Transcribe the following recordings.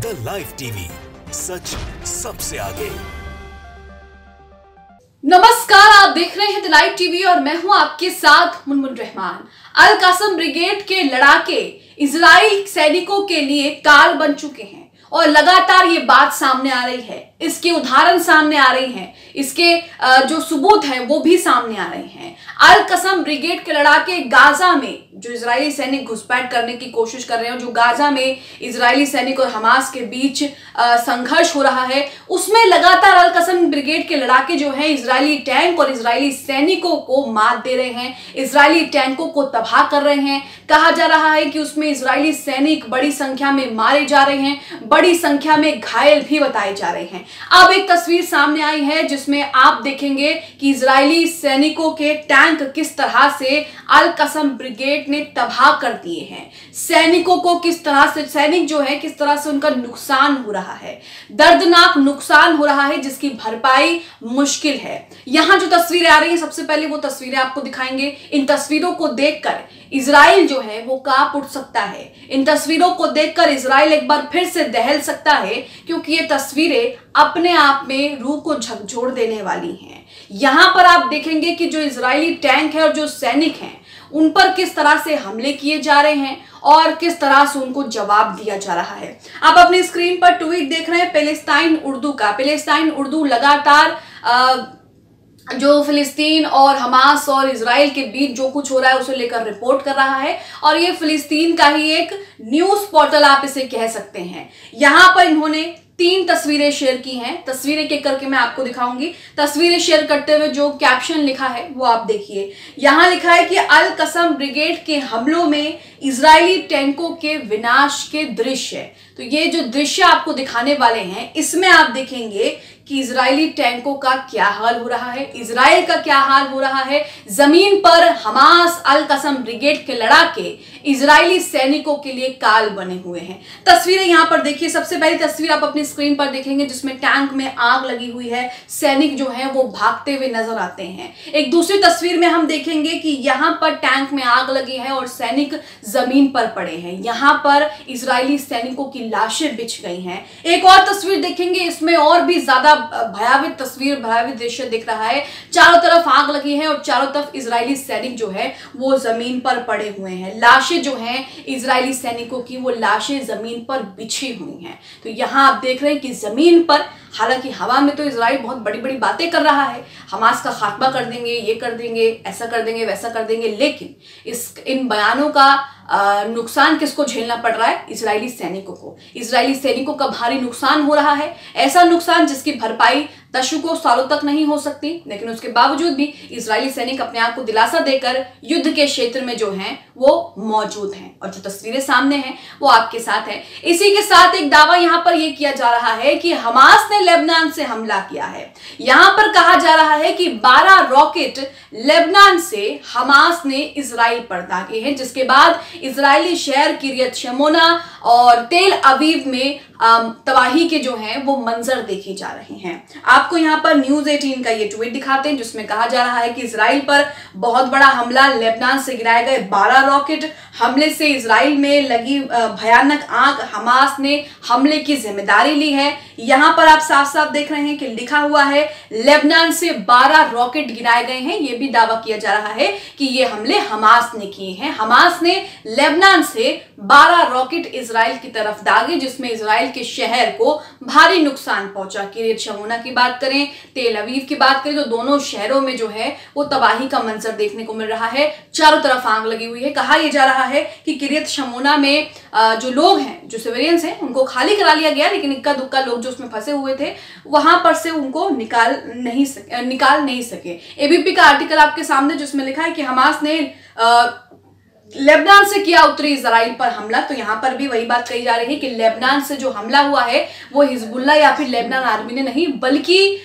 The live TV, सच सबसे आगे। नमस्कार, आप देख रहे हैं द लाइव टीवी और मैं हूं आपके साथ मुनमुन रहमान। अल कासम ब्रिगेड के लड़ाके इजराइल सैनिकों के लिए काल बन चुके हैं और लगातार ये बात सामने आ रही है, इसके उदाहरण सामने आ रही हैं, इसके जो सबूत हैं वो भी सामने आ रहे हैं। अल कासम ब्रिगेड के लड़ाके गाजा में जो इजरायली सैनिक घुसपैठ करने की कोशिश कर रहे हैं, जो गाजा में इजरायली सैनिक और हमास के बीच संघर्ष हो रहा है, उसमें लगातार अल कासम ब्रिगेड के लड़ाके जो हैं इजरायली टैंक और इजरायली सैनिकों को मात दे रहे हैं, इजरायली टैंकों को तबाह कर रहे हैं। कहा जा रहा है कि उसमें इजरायली सैनिक बड़ी संख्या में मारे जा रहे हैं, बड़ी संख्या में घायल भी बताए जा रहे हैं। अब एक तस्वीर सामने आई है जिसमें आप देखेंगे कि इजरायली सैनिकों के टैंक किस तरह से अल कासम ब्रिगेड ने तबाह कर दिए हैं। सैनिकों को किस तरह से, सैनिक जो है किस तरह से उनका नुकसान हो रहा है, दर्दनाक नुकसान हो रहा है जिसकी भरपाई मुश्किल है। यहां जो तस्वीरें आ रही हैं, सबसे पहले वो तस्वीरें आपको दिखाएंगे। इन तस्वीरों को देखकर इजराइल जो है वो कांप उठ सकता है। इन तस्वीरों को देखकर इजराइल एक बार फिर से दहल सकता है, क्योंकि ये तस्वीरें अपने आप में रूह को झकझोर देने वाली हैं। यहां पर आप देखेंगे कि जो इजरायली टैंक है और जो सैनिक हैं उन पर किस तरह से हमले किए जा रहे हैं और किस तरह से उनको जवाब दिया जा रहा है। आप अपनी स्क्रीन पर ट्वीट देख रहे हैं पैलेस्टाइन उर्दू का। पैलेस्टाइन उर्दू लगातार जो फिलिस्तीन और हमास और इजराइल के बीच जो कुछ हो रहा है उसे लेकर रिपोर्ट कर रहा है, और ये फिलिस्तीन का ही एक न्यूज पोर्टल आप इसे कह सकते हैं। यहां पर इन्होंने 3 तस्वीरें शेयर की हैं। तस्वीरें एक करके मैं आपको दिखाऊंगी। तस्वीरें शेयर करते हुए जो कैप्शन लिखा है वो आप देखिए। यहां लिखा है कि अल कासम ब्रिगेड के हमलों में इजरायली टैंकों के विनाश के दृश्य। तो ये जो दृश्य आपको दिखाने वाले हैं, इसमें आप देखेंगे कि इजरायली टैंकों का क्या हाल हो रहा है, इजराइल का क्या हाल हो रहा है। जमीन पर हमास अल कासम ब्रिगेड के लड़ाके इजरायली सैनिकों के लिए काल बने हुए हैं। तस्वीरें यहां पर देखिए। सबसे पहली तस्वीर आप अपनी स्क्रीन पर देखेंगे जिसमें टैंक में आग लगी हुई है, सैनिक जो हैं वो भागते हुए नजर आते हैं। एक दूसरी तस्वीर में हम देखेंगे कि यहां पर टैंक में आग लगी है और सैनिक जमीन पर पड़े हैं। यहां पर इजरायली सैनिकों की लाशें बिछ गई हैं। एक और तस्वीर देखेंगे, इसमें और भी ज्यादा भयावह तस्वीर, भयावह दृश्य दिख रहा है। चारों तरफ आग लगी है और चारों तरफ इजरायली सैनिक जो है वो जमीन पर पड़े हुए हैं। लाशें जो हैं इजरायली सैनिकों की, वो लाशें जमीन पर बिछी हुई हैं। तो यहां आप देख रहे हैं कि जमीन पर, हालांकि हवा में तो इजराइल बहुत बड़ी बड़ी बातें कर रहा है, हमास का खात्मा कर देंगे, ये कर देंगे, ऐसा कर देंगे, वैसा कर देंगे, लेकिन इन बयानों का नुकसान किसको झेलना पड़ रहा है? इजरायली सैनिकों को। इजरायली सैनिकों का भारी नुकसान हो रहा है, ऐसा नुकसान जिसकी भरपाई दशकों सालों तक नहीं हो सकती, लेकिन उसके बावजूद भी इजरायली सैनिक अपने आप को दिलासा देकर युद्ध के क्षेत्र में जो हैं वो मौजूद हैं, और जो तस्वीरें सामने हैं वो आपके साथ है। इसी के साथ एक दावा यहां पर यह किया जा रहा है कि हमास ने लेबनान से हमला किया है। यहां पर कहा जा रहा है कि 12 रॉकेट लेबनान से हमास ने इजराइल पर दागे हैं, जिसके बाद इजरायली शहर किरियत शमोना और तेल अवीव में तबाही के जो हैं वो मंजर देखे जा रहे हैं। आपको यहां पर न्यूज 18 का ये ट्वीट दिखाते हैं जिसमें कहा जा रहा है कि इजराइल पर बहुत बड़ा हमला, लेबनान से गिराए गए 12 रॉकेट हमले से इजराइल में लगी भयानक आग, हमास ने हमले की जिम्मेदारी ली है। यहां पर आप साफ साफ देख रहे हैं कि लिखा हुआ है लेबनान से 12 रॉकेट गिराए गए हैं। यह भी दावा किया जा रहा है कि ये हमले हमास ने किए हैं। हमास ने लेबनान से 12 रॉकेट इजराइल की तरफ दागे, जिसमें इजराइल के शहर को भारी नुकसान पहुंचा। किरियत शमोना की बात करें, तेल अवीव की बात करें, तो दोनों शहरों में जो है वो तबाही का मंजर देखने को मिल रहा है। चारों तरफ आग लगी हुई है। कहा यह जा रहा है कि किरियत शमोना में जो लोग हैं, जो सिविलियंस हैं, उनको खाली करा लिया गया, लेकिन इक्का दुक्का लोग जो उसमें फंसे हुए थे वहां पर से उनको निकाल नहीं सके। एबीपी का आर्टिकल आपके सामने जिसमें लिखा है कि हमास ने लेबनान से किया उत्तरी इजराइल पर हमला। तो यहां पर भी वही बात कही जा रही है कि लेबनान से जो हमला हुआ है वो हिजबुल्लाह या फिर लेबनान आर्मी ने नहीं, बल्कि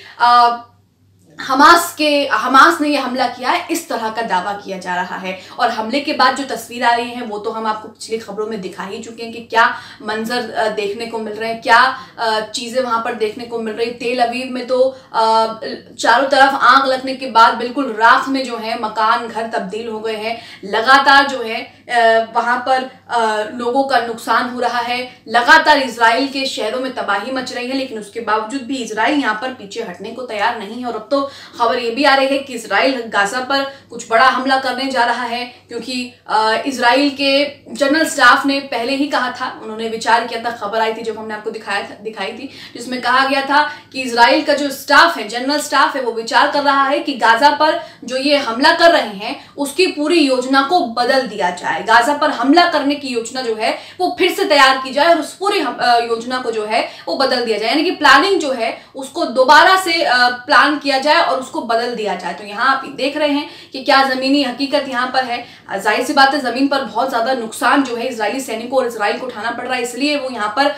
हमास ने यह हमला किया है, इस तरह का दावा किया जा रहा है। और हमले के बाद जो तस्वीर आ रही है वो तो हम आपको पिछली खबरों में दिखा ही चुके हैं कि क्या मंजर देखने को मिल रहे हैं, क्या चीजें वहां पर देखने को मिल रही। तेल अवीव में तो चारों तरफ आग लगने के बाद बिल्कुल राख में जो है मकान घर तब्दील हो गए हैं। लगातार जो है वहां पर लोगों का नुकसान हो रहा है। लगातार इजराइल के शहरों में तबाही मच रही है, लेकिन उसके बावजूद भी इजराइल यहाँ पर पीछे हटने को तैयार नहीं है। और अब तो खबर ये भी आ रही है कि इजराइल गाजा पर कुछ बड़ा हमला करने जा रहा है, क्योंकि इजराइल के जनरल स्टाफ ने पहले ही कहा था, उन्होंने विचार किया था, खबर आई थी जब हमने आपको दिखाई थी, जिसमें कहा गया था कि इजराइल का जो स्टाफ है, जनरल स्टाफ है, वो विचार कर रहा है कि गाजा पर जो ये हमला कर रहे हैं उसकी पूरी योजना को बदल दिया जाए। गाजा पर हमला करने की योजना जो है वो फिर से तैयार की जाए और उस पूरी योजना को जो है वो बदल दिया जाए, यानी कि प्लानिंग जो है उसको दोबारा से प्लान किया जाए और उसको बदल दिया जाए। तो यहाँ आप देख रहे हैं कि क्या जमीनी हकीकत यहाँ पर है। जाहिर सी बात है, जमीन पर बहुत ज्यादा नुकसान जो है इजरायली सैनिकों और इजराइल को उठाना पड़ रहा है, इसलिए वो यहाँ पर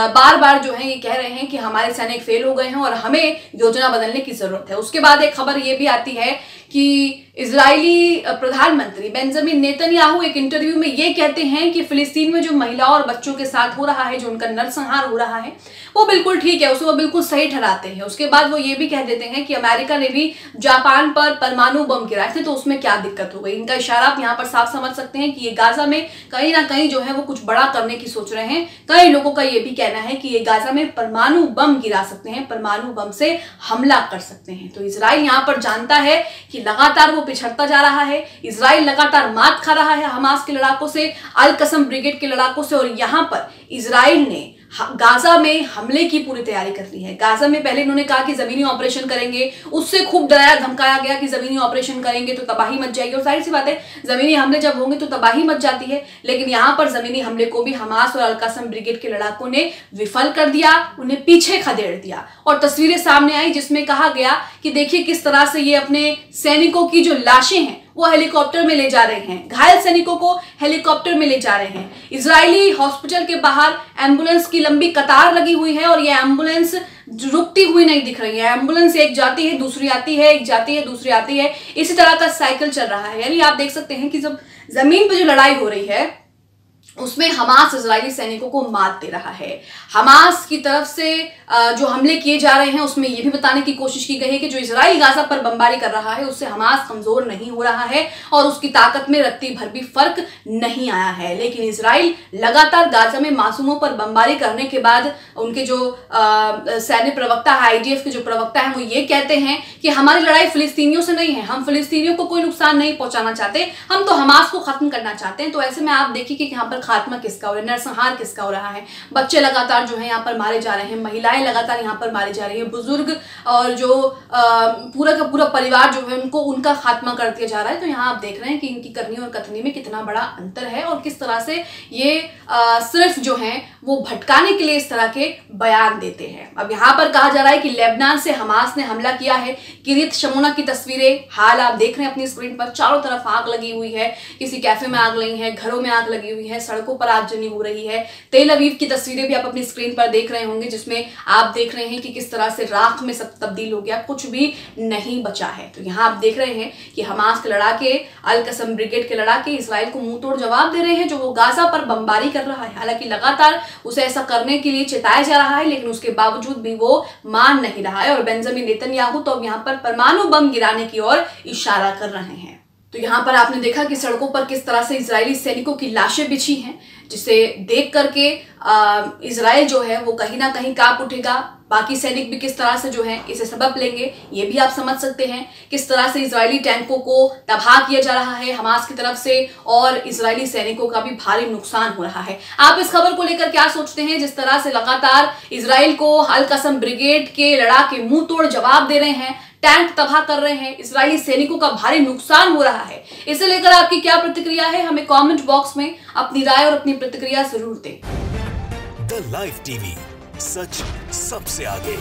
बार बार जो है ये कह रहे हैं कि हमारे सैनिक फेल हो गए हैं और हमें योजना बदलने की जरूरत है। उसके बाद एक खबर ये भी आती है कि इजरायली प्रधानमंत्री बेंजामिन नेतन्याहू एक इंटरव्यू में ये कहते हैं कि फिलिस्तीन में जो महिलाओं और बच्चों के साथ हो रहा है, जो उनका नरसंहार हो रहा है, वो बिल्कुल ठीक है, उसे वो बिल्कुल सही ठहराते हैं। उसके बाद वो ये भी कह देते हैं कि अमेरिका ने भी जापान पर परमाणु बम गिराए थे, तो उसमें क्या दिक्कत हो गई। इनका इशारा आप यहाँ पर साफ समझ सकते हैं कि ये गाजा में कहीं ना कहीं जो है वो कुछ बड़ा करने की सोच रहे हैं। कई लोगों का ये भी कहना है कि ये गाजा में परमाणु बम गिरा सकते हैं, परमाणु बम से हमला कर सकते हैं। तो इजराइल यहाँ पर जानता है कि लगातार वो पिछड़ता जा रहा है, इजराइल लगातार मात खा रहा है हमास के लड़ाकों से, अल कसम ब्रिगेड के लड़ाकों से। और यहाँ पर इजराइल ने गाजा में हमले की पूरी तैयारी कर ली है। गाजा में पहले इन्होंने कहा कि जमीनी ऑपरेशन करेंगे, उससे खूब डराया धमकाया गया कि जमीनी ऑपरेशन करेंगे तो तबाही मच जाएगी। और जाहिर सी बात है, जमीनी हमले जब होंगे तो तबाही मच जाती है, लेकिन यहाँ पर जमीनी हमले को भी हमास और अल कसम ब्रिगेड के लड़ाकों ने विफल कर दिया, उन्हें पीछे खदेड़ दिया। और तस्वीरें सामने आई जिसमें कहा गया कि देखिए किस तरह से ये अपने सैनिकों की जो लाशें हैं वो हेलीकॉप्टर में ले जा रहे हैं, घायल सैनिकों को हेलीकॉप्टर में ले जा रहे हैं। इजरायली हॉस्पिटल के बाहर एम्बुलेंस की लंबी कतार लगी हुई है और ये एम्बुलेंस रुकती हुई नहीं दिख रही है। एम्बुलेंस एक जाती है दूसरी आती है, एक जाती है दूसरी आती है, इसी तरह का साइकिल चल रहा है। यानी आप देख सकते हैं कि जब जमीन पर जो लड़ाई हो रही है उसमें हमास इजरायली सैनिकों को मात दे रहा है। हमास की तरफ से जो हमले किए जा रहे हैं उसमें यह भी बताने की कोशिश की गई है कि जो इजराइल गाजा पर बमबारी कर रहा है उससे हमास कमजोर नहीं हो रहा है और उसकी ताकत में रत्ती भर भी फर्क नहीं आया है। लेकिन इजराइल लगातार गाजा में मासूमों पर बमबारी करने के बाद उनके जो सैन्य प्रवक्ता है, आईडीएफ के जो प्रवक्ता है, वो ये कहते हैं कि हमारी लड़ाई फिलिस्तीनियों से नहीं है, हम फिलिस्तीनियों को कोई नुकसान नहीं पहुंचाना चाहते, हम तो हमास को खत्म करना चाहते हैं। तो ऐसे में आप देखिए कि यहाँ पर खात्मा किसका हो रहा है, नरसंहार किसका हो रहा है। बच्चे लगातार जो है यहाँ पर मारे जा रहे हैं, महिलाएं लगातार यहाँ पर मारी जा रही हैं, बुजुर्ग और जो पूरा का पूरा परिवार जो है उनको उनका खात्मा कर दिया जा रहा है। तो यहाँ आप देख रहे हैं कि इनकी करनी और कथनी में कितना बड़ा अंतर है और किस तरह से ये सिर्फ जो है वो भटकाने के लिए इस तरह के बयान देते हैं। अब यहाँ पर कहा जा रहा है कि लेबनान से हमास ने हमला किया है। किरीत शमोना की तस्वीरें हाल आप देख रहे हैं अपनी स्क्रीन पर, चारों तरफ आग लगी हुई है, किसी कैफे में आग लगी है, घरों में आग लगी हुई है, सड़कों पर आगजनी हो रही है। तेल अवीव की तस्वीरें भी आप अपनी स्क्रीन पर देख रहे होंगे जिसमें आप देख रहे हैं कि किस तरह से राख में सब तब्दील हो गया, कुछ भी नहीं बचा है। तो यहाँ आप देख रहे हैं कि हमास के लड़ाके, अल कसम ब्रिगेड के लड़ाके इजराइल को मुंह तोड़ जवाब दे रहे हैं जो वो गाजा पर बमबारी कर रहा है। हालांकि लगातार उसे ऐसा करने के लिए चिताया जा रहा है, लेकिन उसके बावजूद भी वो मान नहीं रहा है और बेंजामिन नेतन्याहू तो अब यहाँ पर परमाणु बम गिराने की ओर इशारा कर रहे हैं। तो यहाँ पर आपने देखा कि सड़कों पर किस तरह से इजरायली सैनिकों की लाशें बिछी हैं, जिसे देख करके इजराइल जो है वो कहीं ना कहीं कांप उठेगा। बाकी सैनिक भी किस तरह से जो है इसे सबक लेंगे ये भी आप समझ सकते हैं। किस तरह से इजरायली टैंकों को तबाह किया जा रहा है हमास की तरफ से और इजरायली सैनिकों का भी भारी नुकसान हो रहा है। आप इस खबर को लेकर क्या सोचते हैं? जिस तरह से लगातार इजराइल को अल कसम ब्रिगेड के लड़ाके मुंह तोड़ जवाब दे रहे हैं, टैंक तबाह कर रहे हैं, इजरायली सैनिकों का भारी नुकसान हो रहा है, इसे लेकर आपकी क्या प्रतिक्रिया है? हमें कमेंट बॉक्स में अपनी राय और अपनी प्रतिक्रिया जरूर दें। द लाइव टीवी, सच सबसे आगे।